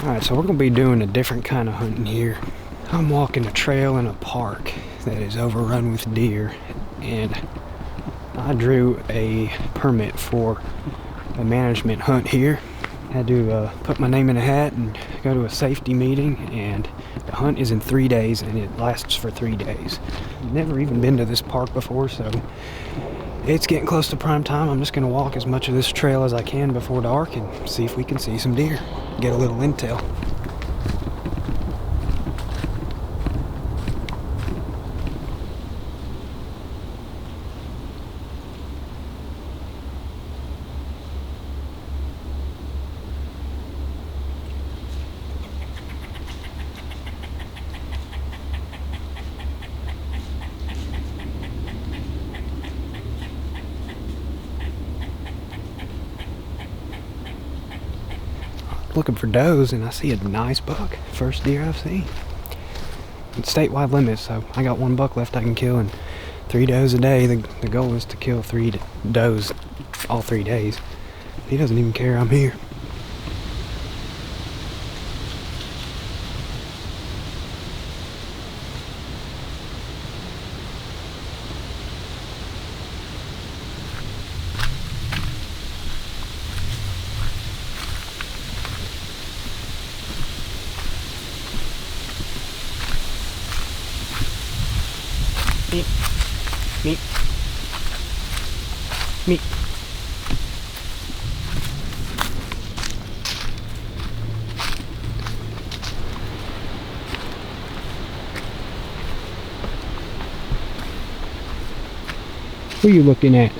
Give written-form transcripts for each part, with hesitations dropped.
Alright, so we're going to be doing a different kind of hunting here. I'm walking a trail in a park that is overrun with deer, and I drew a permit for a management hunt here. Had to put my name in a hat and go to a safety meeting, and the hunt is in 3 days and it lasts for 3 days. Never even been to this park before, so it's getting close to prime time. I'm just going to walk as much of this trail as I can before dark and see if we can see some deer. Get a little intel. Looking for does, and I see a nice buck. First deer I've seen. It's statewide limits, so I got 1 buck left I can kill, and 3 does a day. The goal is to kill 3 does all 3 days. He doesn't even care I'm here. Meat. Meat. Who are you looking at?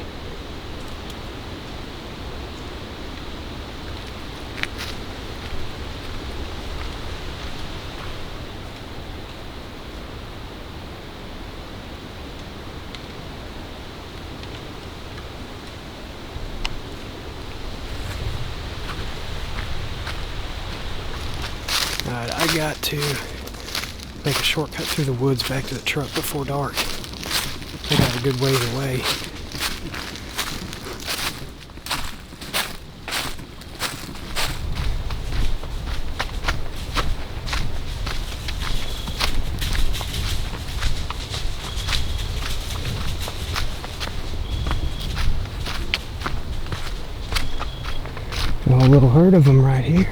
Alright, I got to make a shortcut through the woods back to the truck before dark. I got a good ways away. A little herd of them right here.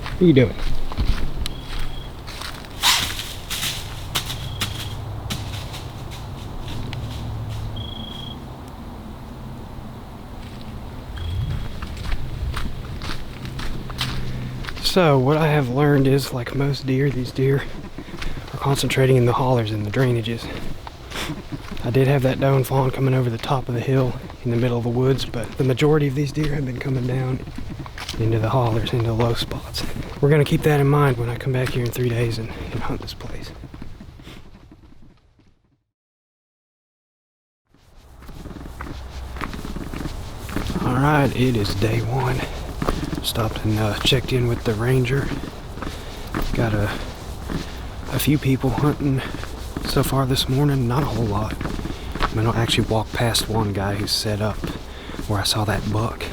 What are you doing? So what I have learned is, like most deer, these deer are concentrating in the hollers and the drainages. I did have that doe and fawn coming over the top of the hill in the middle of the woods, but the majority of these deer have been coming down into the hollers, into the low spots. We're going to keep that in mind when I come back here in 3 days and hunt this place. Alright, it is day 1. Stopped and checked in with the ranger. Got a few people hunting so far this morning, not a whole lot. I'm gonna actually walk past one guy who's set up where I saw that buck.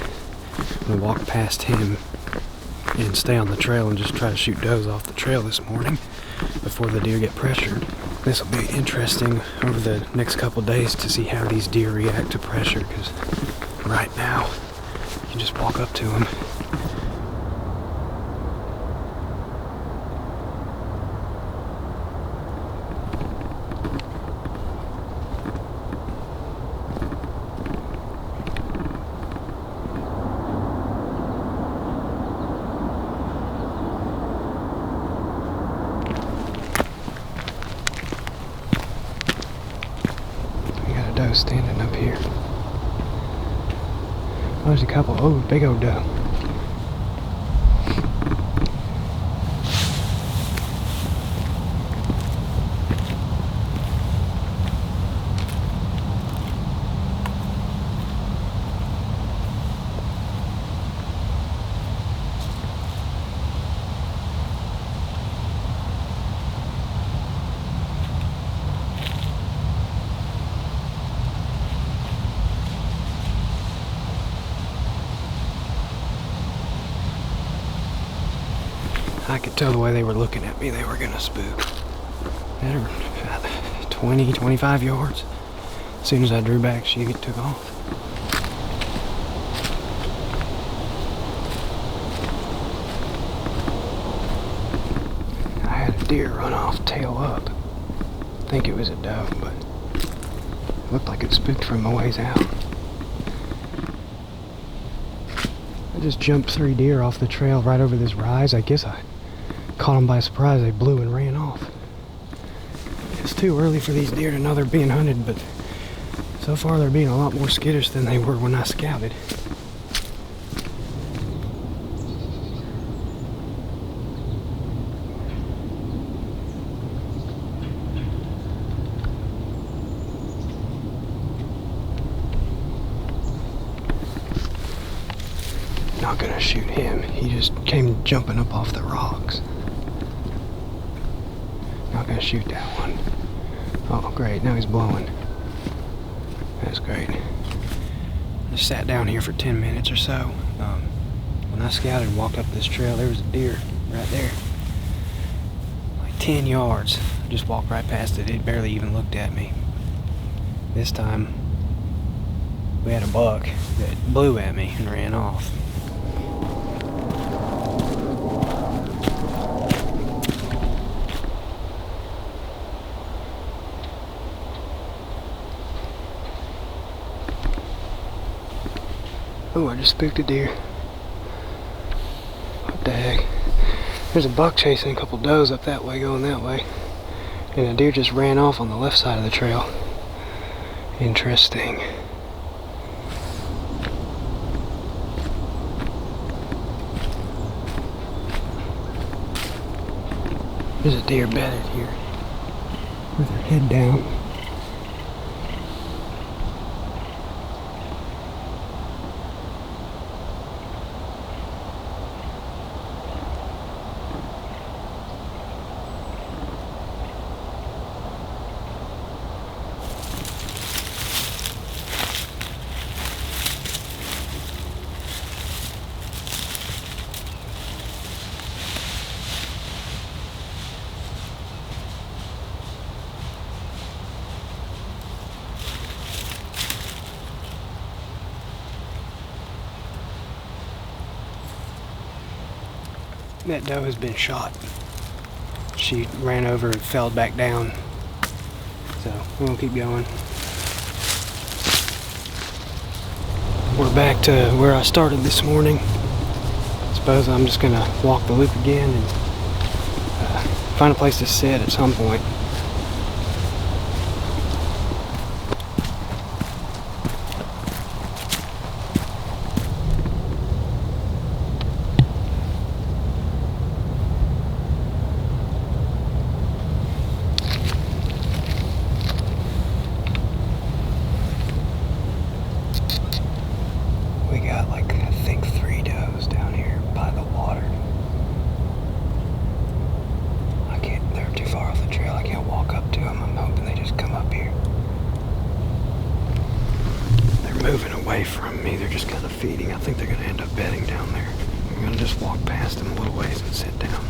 I'm gonna walk past him and stay on the trail and just try to shoot does off the trail this morning before the deer get pressured. This will be interesting over the next couple days to see how these deer react to pressure, because right now you just walk up to them. Doe standing up here. Oh, there's a couple. Oh, big old doe. I could tell the way they were looking at me, they were gonna spook. They were about 20, 25 yards. As soon as I drew back, she took off. I had a deer run off, tail up. I think it was a doe, but it looked like it spooked from a ways out. I just jumped 3 deer off the trail right over this rise. I guess I caught them by surprise. They blew and ran off. It's too early for these deer to know they're being hunted, but so far they're being a lot more skittish than they were when I scouted. Not gonna shoot him. He just came jumping up off the rocks. Not gonna shoot that one. Oh, great. Now he's blowing. That's great. Just sat down here for 10 minutes or so. When I scouted and walked up this trail, there was a deer right there. Like 10 yards. I just walked right past it. It barely even looked at me. This time, we had a buck that blew at me and ran off. Oh, I just spooked a deer. What the heck? There's a buck chasing a couple does up that way, going that way. And a deer just ran off on the left side of the trail. Interesting. There's a deer bedded here with her head down. That doe has been shot. She ran over and fell back down. So we're gonna keep going. We're back to where I started this morning. I suppose I'm just gonna walk the loop again and find a place to sit at some point. Moving away from me, they're just kind of feeding. I think they're going to end up bedding down there. I'm going to just walk past them a little ways and sit down.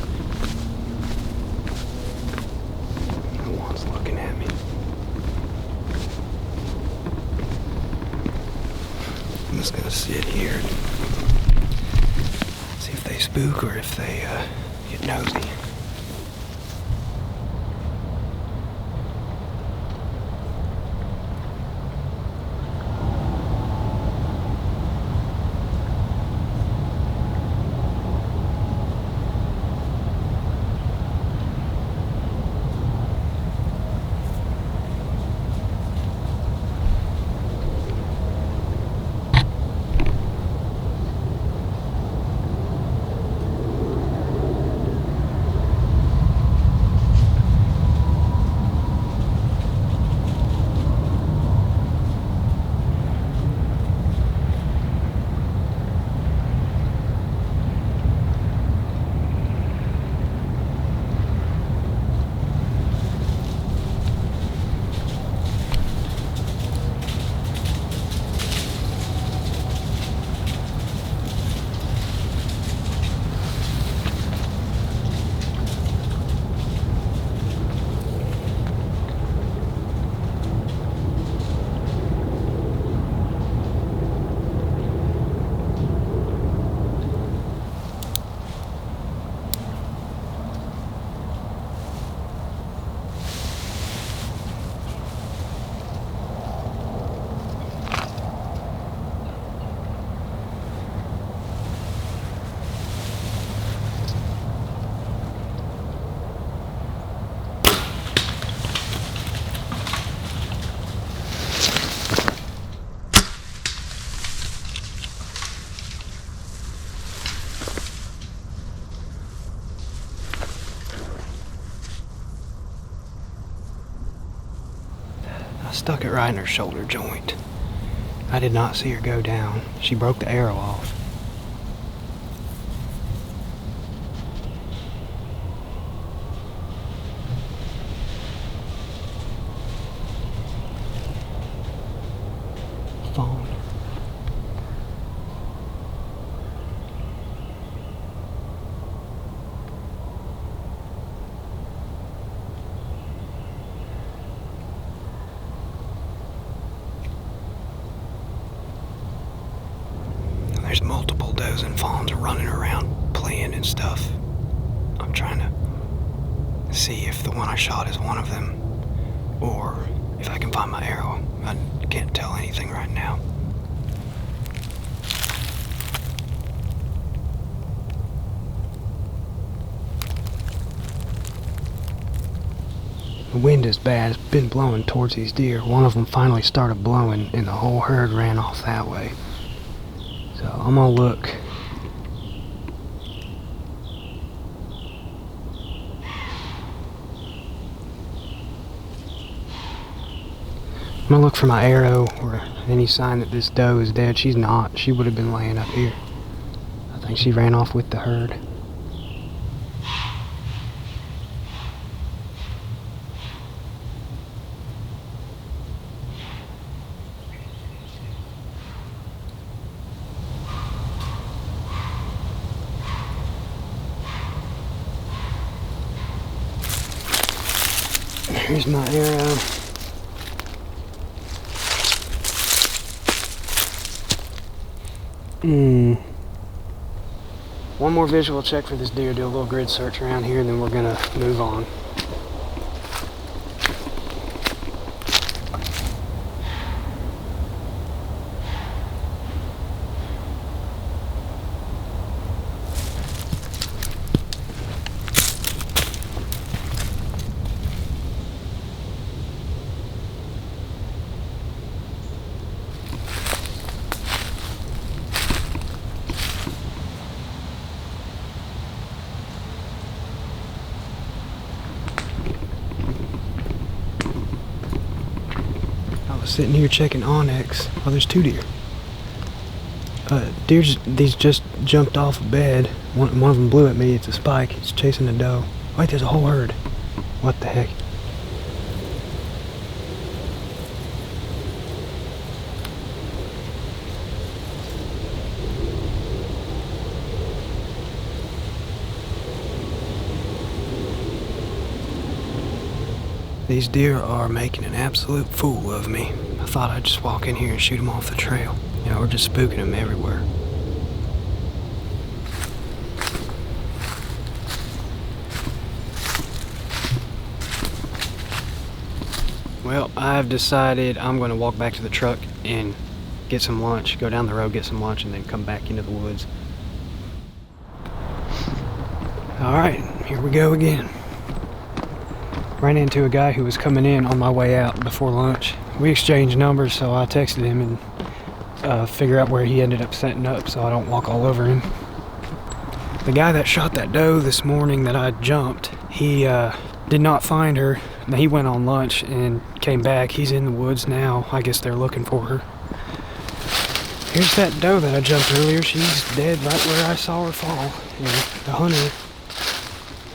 No one's looking at me. I'm just going to sit here and see if they spook or if they get nosy. stuck it right in her shoulder joint. I did not see her go down. She broke the arrow off. Phone. There's multiple does and fawns running around playing and stuff. I'm trying to see if the one I shot is one of them, or if I can find my arrow. I can't tell anything right now. The wind is bad. It's been blowing towards these deer. One of them finally started blowing and the whole herd ran off that way. So I'm gonna look. I'm gonna look for my arrow or any sign that this doe is dead. She's not. She would have been laying up here. I think she ran off with the herd. Here's my arrow. One more visual check for this deer, do a little grid search around here, and then we're gonna move on. Sitting here checking Onyx. Oh, there's two deer. These just jumped off a bed. One of them blew at me. It's a spike. It's chasing a doe. Wait, there's a whole herd. What the heck? These deer are making an absolute fool of me. I thought I'd just walk in here and shoot them off the trail. You know, we're just spooking them everywhere. Well, I've decided I'm going to walk back to the truck and get some lunch, go down the road, get some lunch, and then come back into the woods. Alright, here we go again. Ran into a guy who was coming in on my way out before lunch. We exchanged numbers, so I texted him and figure out where he ended up setting up so I don't walk all over him. The guy that shot that doe this morning that I jumped, he did not find her. He went on lunch and came back. He's in the woods now. I guess they're looking for her. Here's that doe that I jumped earlier. She's dead right where I saw her fall. You know, the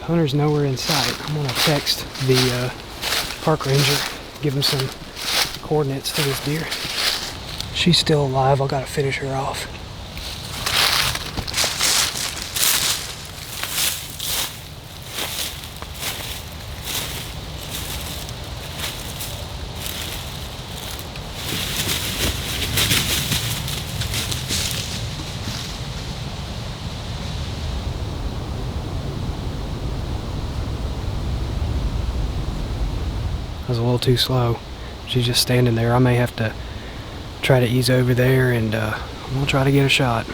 hunter's nowhere in sight. I'm gonna text the park ranger, give him some coordinates to this deer. She's still alive. I gotta finish her off. I was a little too slow. She's just standing there. I may have to try to ease over there and I'm gonna try to get a shot.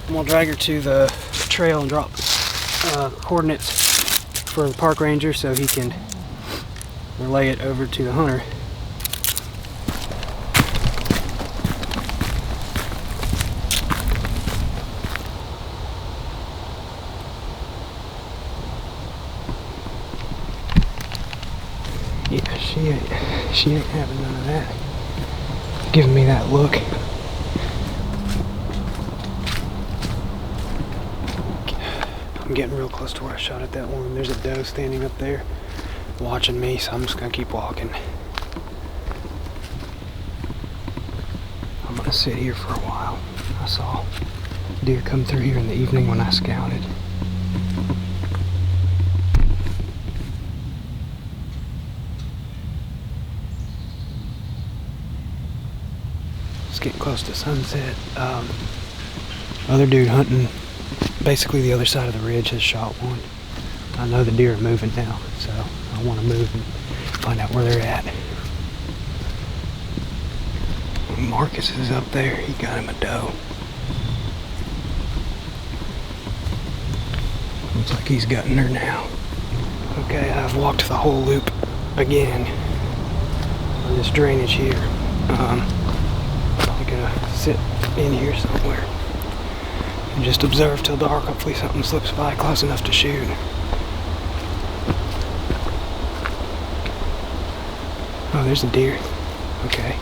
I'm gonna drag her to the trail and drop coordinates for the park ranger so he can relay it over to the hunter. She ain't having none of that. Giving me that look. I'm getting real close to where I shot at that one. There's a doe standing up there watching me, so I'm just gonna keep walking. I'm gonna sit here for a while. I saw deer come through here in the evening when I scouted. It's getting close to sunset. Other dude hunting basically the other side of the ridge has shot one. I know the deer are moving now, so I want to move and find out where they're at. Marcus is up there. He got him a doe. Looks like he's gutting her now. Okay, I've walked the whole loop again on this drainage here. I'm gonna sit in here somewhere and just observe till dark. Hopefully something slips by close enough to shoot. Oh, there's a deer. Okay.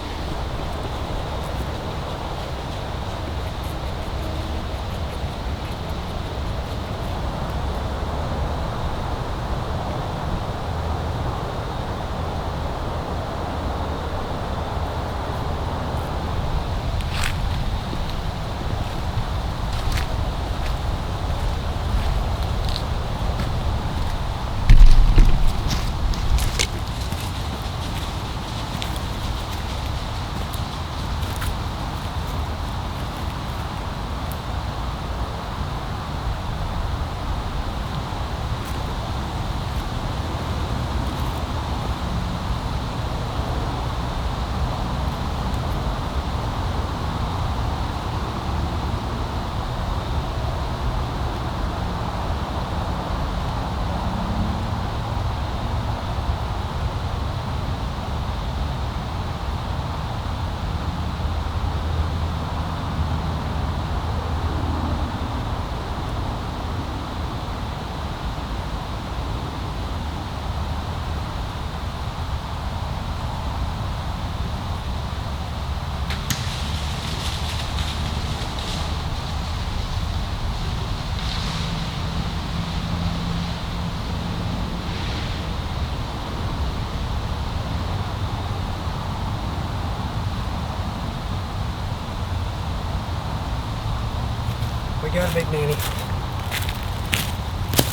We got a big nanny.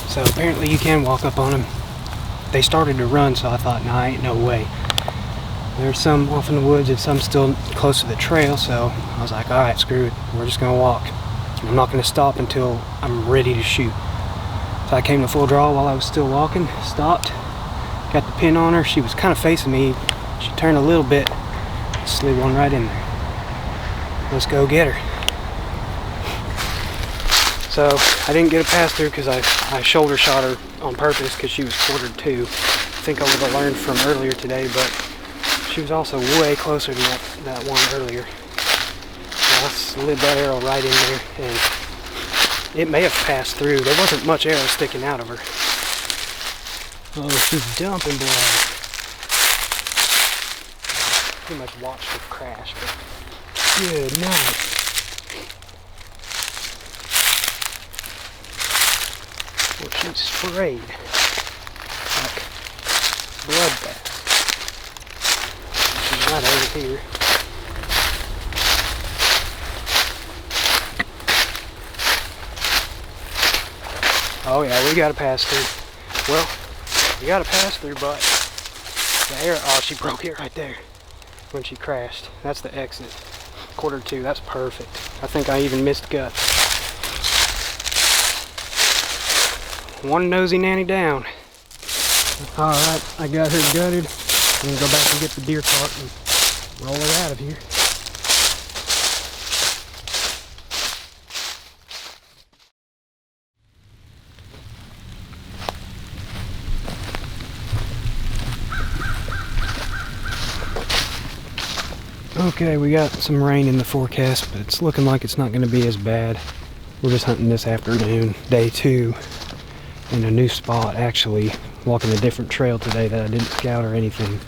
So apparently you can walk up on them. They started to run, so I thought, nah, ain't no way. There's some off in the woods and some still close to the trail, so I was like, alright, screw it. We're just gonna walk. I'm not gonna stop until I'm ready to shoot. So I came to full draw while I was still walking, stopped, got the pin on her. She was kind of facing me. She turned a little bit, slid one right in there. Let's go get her. So I didn't get a pass through because I shoulder shot her on purpose because she was quartered too. I think I would have learned from earlier today, but she was also way closer than that one earlier. So I slid that arrow right in there and it may have passed through. There wasn't much arrow sticking out of her. Oh, she's dumping blood. Pretty much watched her crash, but good night. Well, she sprayed like bloodbath. She's right over here. Oh yeah, we got a pass through. Well, we got a pass through, but the arrow, oh, she broke it right there when she crashed. That's the exit. Quarter two, that's perfect. I think I even missed guts. One nosy nanny down. Alright, I got her gutted. I'm gonna go back and get the deer cart and roll her out of here. Okay, we got some rain in the forecast, but it's looking like it's not going to be as bad. We're just hunting this afternoon, day 2, in a new spot, actually. Walking a different trail today that I didn't scout or anything.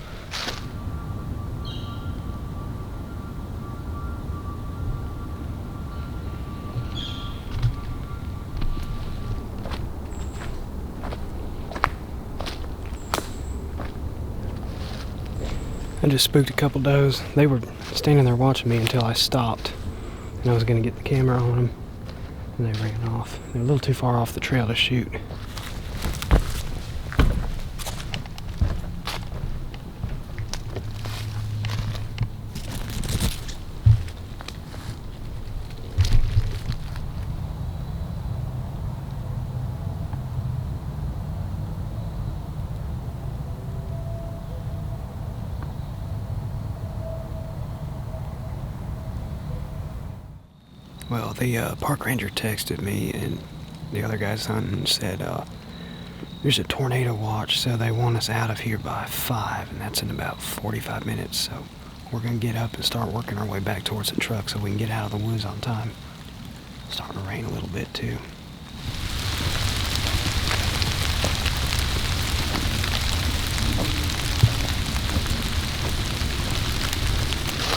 I just spooked a couple does. They were standing there watching me until I stopped. And I was going to get the camera on them. And they ran off. They're a little too far off the trail to shoot. Well, the park ranger texted me and the other guys hunting and said there's a tornado watch, so they want us out of here by 5, and that's in about 45 minutes. So we're going to get up and start working our way back towards the truck so we can get out of the woods on time. It's starting to rain a little bit too.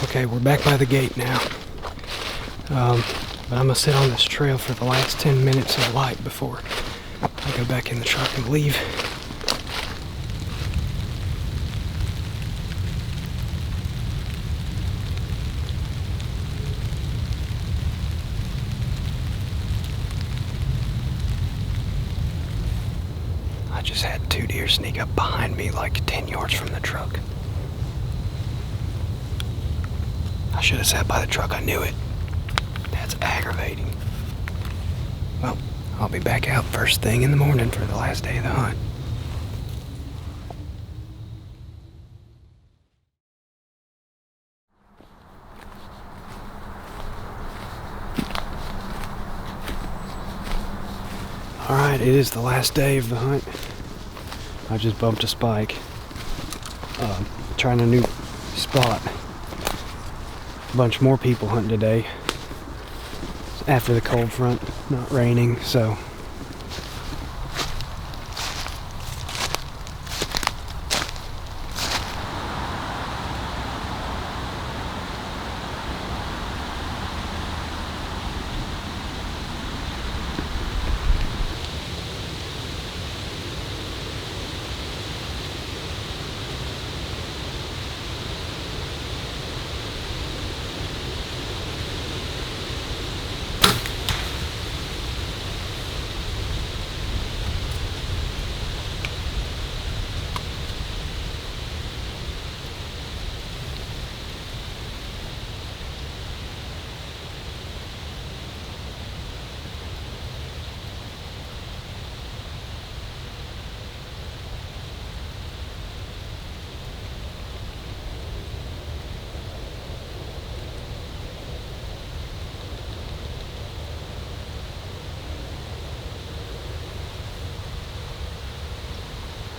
Okay, we're back by the gate now. But I'm gonna sit on this trail for the last 10 minutes of light before I go back in the truck and leave. I just had 2 deer sneak up behind me like 10 yards from the truck. I should have sat by the truck, I knew it. That's aggravating. Well, I'll be back out first thing in the morning for the last day of the hunt. Alright, it is the last day of the hunt. I just bumped a spike. Trying a new spot. A bunch more people hunting today. After the cold front, not raining, so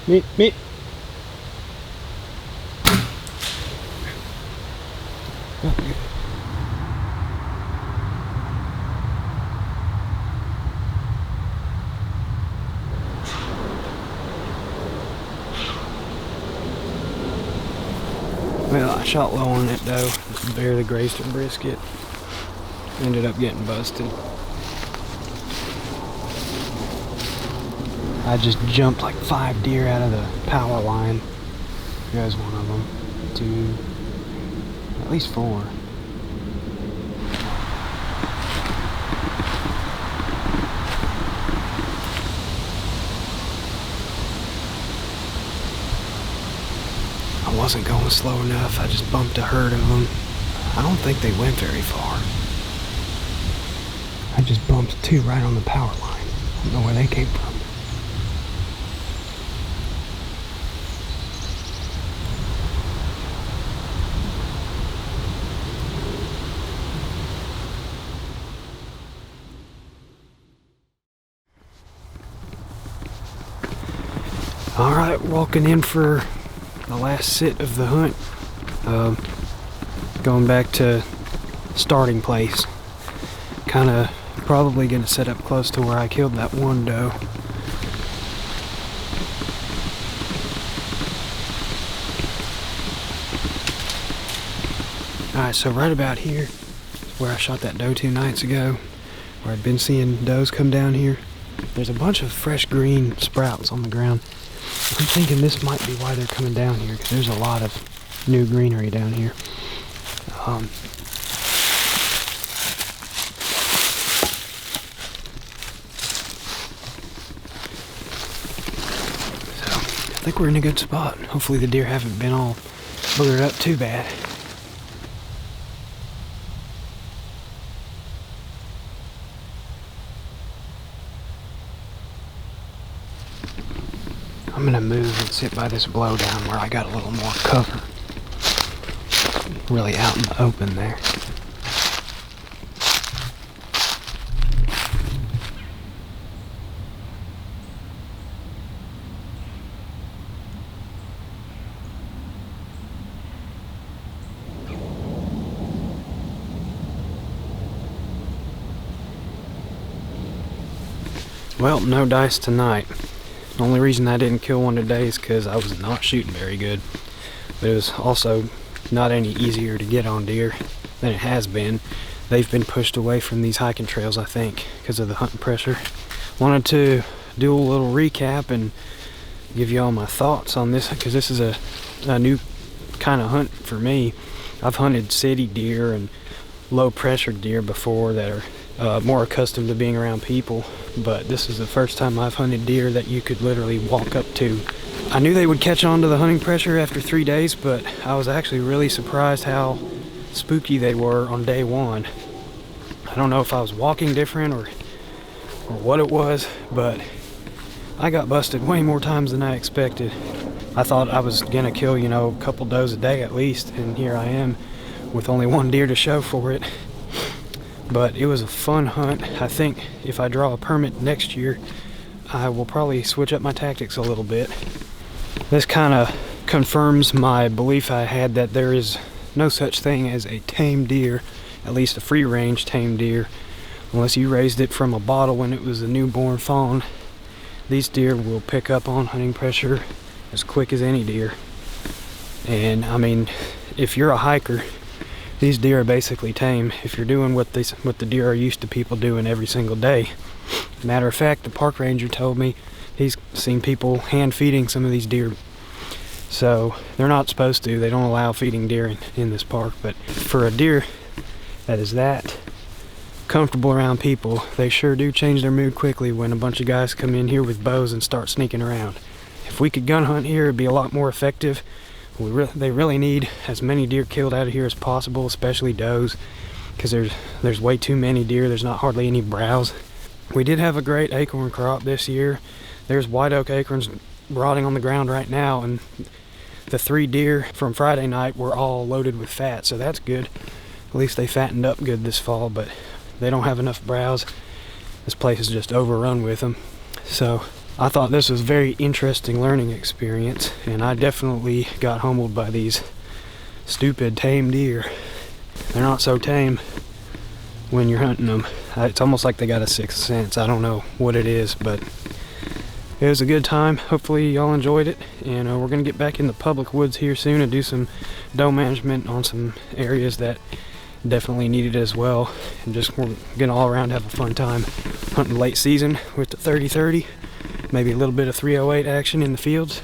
meet. Well, I shot low on that doe. Just barely grazed her brisket. Ended up getting busted. I just jumped like 5 deer out of the power line. There's one of them. 2, at least 4. I wasn't going slow enough. I just bumped a herd of them. I don't think they went very far. I just bumped 2 right on the power line. I don't know where they came from. Alright, walking in for the last sit of the hunt. Going back to starting place. Kinda probably gonna set up close to where I killed that one doe. Alright, so right about here is where I shot that doe 2 nights ago. Where I'd been seeing does come down here. There's a bunch of fresh green sprouts on the ground. I'm thinking this might be why they're coming down here, because there's a lot of new greenery down here. I think we're in a good spot. Hopefully the deer haven't been all boogered up too bad. I'm gonna move and sit by this blowdown where I got a little more cover. Really out in the open there. Well, no dice tonight. The only reason I didn't kill one today is because I was not shooting very good. But it was also not any easier to get on deer than it has been. They've been pushed away from these hiking trails, I think, because of the hunting pressure. Wanted to do a little recap and give you all my thoughts on this, because this is a new kind of hunt for me. I've hunted city deer and low pressure deer before that are more accustomed to being around people, but this is the first time I've hunted deer that you could literally walk up to. I knew they would catch on to the hunting pressure after 3 days, but I was actually really surprised how spooky they were on day one. I don't know if I was walking different or what it was, but I got busted way more times than I expected. I thought I was gonna kill, you know, a couple does a day at least, and here I am with only 1 deer to show for it. But it was a fun hunt. I think if I draw a permit next year, I will probably switch up my tactics a little bit. This kind of confirms my belief I had that there is no such thing as a tame deer, at least a free range tame deer, unless you raised it from a bottle when it was a newborn fawn. These deer will pick up on hunting pressure as quick as any deer. And I mean, if you're a hiker, these deer are basically tame if you're doing what the deer are used to people doing every single day. Matter of fact, the park ranger told me he's seen people hand feeding some of these deer. So they're not supposed to. They don't allow feeding deer in this park. But for a deer that is that comfortable around people, they sure do change their mood quickly when a bunch of guys come in here with bows and start sneaking around. If we could gun hunt here, it'd be a lot more effective. They really need as many deer killed out of here as possible, especially does, because there's way too many deer. There's not hardly any browse. We did have a great acorn crop this year. There's white oak acorns rotting on the ground right now, and the 3 deer from Friday night were all loaded with fat, so that's good. At least they fattened up good this fall, but they don't have enough browse. This place is just overrun with them. So I thought this was a very interesting learning experience, and I definitely got humbled by these stupid tame deer. They're not so tame when you're hunting them. It's almost like they got a sixth sense. I don't know what it is, but it was a good time. Hopefully y'all enjoyed it, and we're gonna get back in the public woods here soon and do some doe management on some areas that definitely needed it as well, and just we're gonna all around have a fun time hunting late season with the 30-30. Maybe a little bit of 308 action in the fields,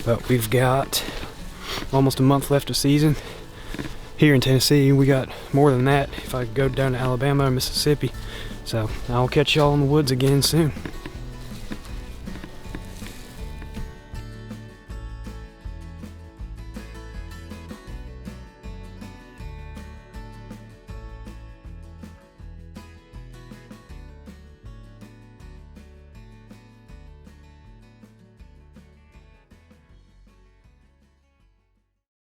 but we've got almost a month left of season. Here in Tennessee, we got more than that if I go down to Alabama or Mississippi. So I'll catch y'all in the woods again soon.